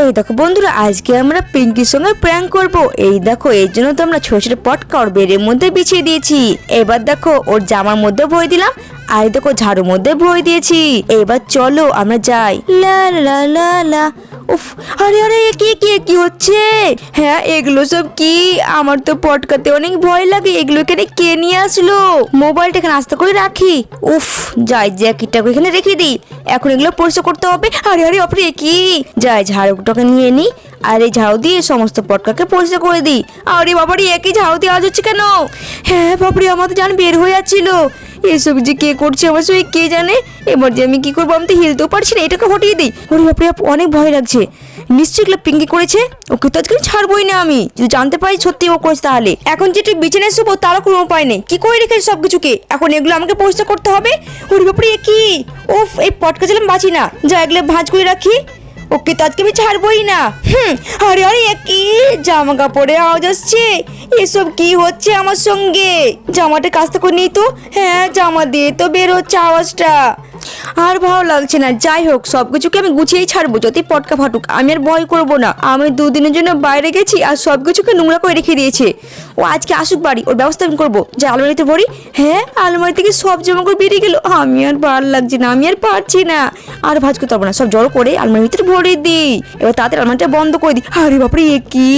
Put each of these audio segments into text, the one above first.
এই দেখো বন্ধুরা, আজকে আমরা পিঙ্কির সঙ্গে প্র্যাঙ্ক করব। এই দেখো, এর জন্য তো আমরা ছোট ছোট পটকা ওর বেডের মধ্যে বিছিয়ে দিয়েছি। এবার দেখো ওর জামার মধ্যে ভরে দিলাম, আর দেখো ঝাড়ুর মধ্যে ভরে দিয়েছি। এবার চলো আমরা যাই। লা লা লা লা। উফ, আরে আরে কি কি কি হচ্ছে? হ্যাঁ, এগুলো সব কি? আমার তো পটকাতে অনেক ভয় লাগে। এগুলো এখানে কে নিয়ে আসলো? মোবাইলটা এখানে আস্তে করে রাখি। উফ, যাই জ্যাকেটটা এখানে রেখে দিই। এখন এগুলো পরিষ্কার করতে হবে। আরে আরে আপনি কি? যাই ঝাড়ুটাকে নিয়ে নিই, আর এই ঝাড়ু দিয়ে সমস্ত পটকাকে পরিষ্কার করে দিই। আরে বাবারি, একই ঝাড়ু দিয়ে আওয়াজ হচ্ছে কেন? হ্যাঁ বাবারি, আমার তো জান বের হয়ে যাচ্ছিল। এসব যে কে করছে আমার সঙ্গে কে জানে। এবার যে আমি কি করবো, আমি তো হিলতেও পারছি না। এটাকে হটিয়ে দিই। ওরে বাপরে, অনেক ভয় লাগছে। নিশ্চয়ই এগুলো পিঙ্কি করেছে। ওকে তো আজকাল ছাড়বোই না আমি, যদি জানতে পারি সত্যি ও করেছে। তাহলে এখন যেটা বিছানায় শুবো তারও কোনো উপায় নেই। কি করে রেখেছে সব কিছুকে? এখন এগুলো আমাকে পরিষ্কার করতে হবে। ওরে বাপরে, কি? ওফ, এই পটকা ছিলাম বাঁচি না। যা, এগুলো ভাঁজ করে রাখি। ওকে তো আজকে আমি ছাড়বোই না। আরে আরে, কি জামা কাপড়ে আওয়াজ আসছে? এসব কি হচ্ছে আমার সঙ্গে? জামাটা কাচতে করে নিই তো। হ্যাঁ, জামা দিয়ে তো বের হচ্ছে আওয়াজটা। আর ভালো লাগছে না। যাই হোক, সবকিছুকে আমি গুছিয়েই ছাড়বো, যদি পটকা ফাটুক। আমি আর ভয় করবো না। আমি দুদিনের জন্য বাইরে গেছি আর সবকিছুকে নোংরা করে রেখে দিয়েছে। ও আজকে আসুক বাড়ি, ওর ব্যবস্থা আমি করবো। যে আলমারিতে ভরি। হ্যাঁ, আলমারি থেকে সব জামা কাপড় বেরিয়ে গেল। আমি আর ভালো লাগছে না, আমি আর পারছি না। আর ভাঁজ করতে পারবো না। সব জড়ো করে আলমারির ভিতরে ভরে দিই। এবার তাড়াতাড়ি আলমারিটা বন্ধ করে দিই। আরে বাপরে, কি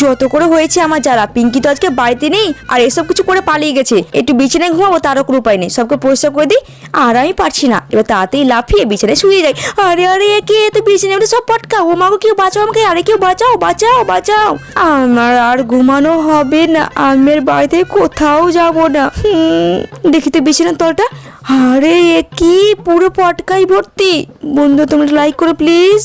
যত করে হয়েছে আমার জ্বালা। পিঙ্কি তো আজকে বাড়িতে নেই, আর এসব কিছু করে পালিয়ে গেছে। একটু বিছানায় ঘুমাবো, তারও কোনো উপায় নেই। সবকে পরিষ্কার করে দিই, আর আমি পারছি না। এবার তাড়াতাড়ি লাফিয়ে বিছানায় শুয়ে যাই। আরে আরে, কে তো বিছানায় উঠে সব পটকা। ও মাগো, কেউ বাঁচাও আমাকে। আরে কেউ বাঁচাও, বাঁচাও, বাঁচাও। আমার আর ঘুমানো হবে না। আমি আর বাড়িতে কোথাও যাব না। দেখি তো বিছানার তলটা। আরে কি পুরো পটকাই ভর্তি। বন্ধু, তোমরা লাইক করো প্লিজ।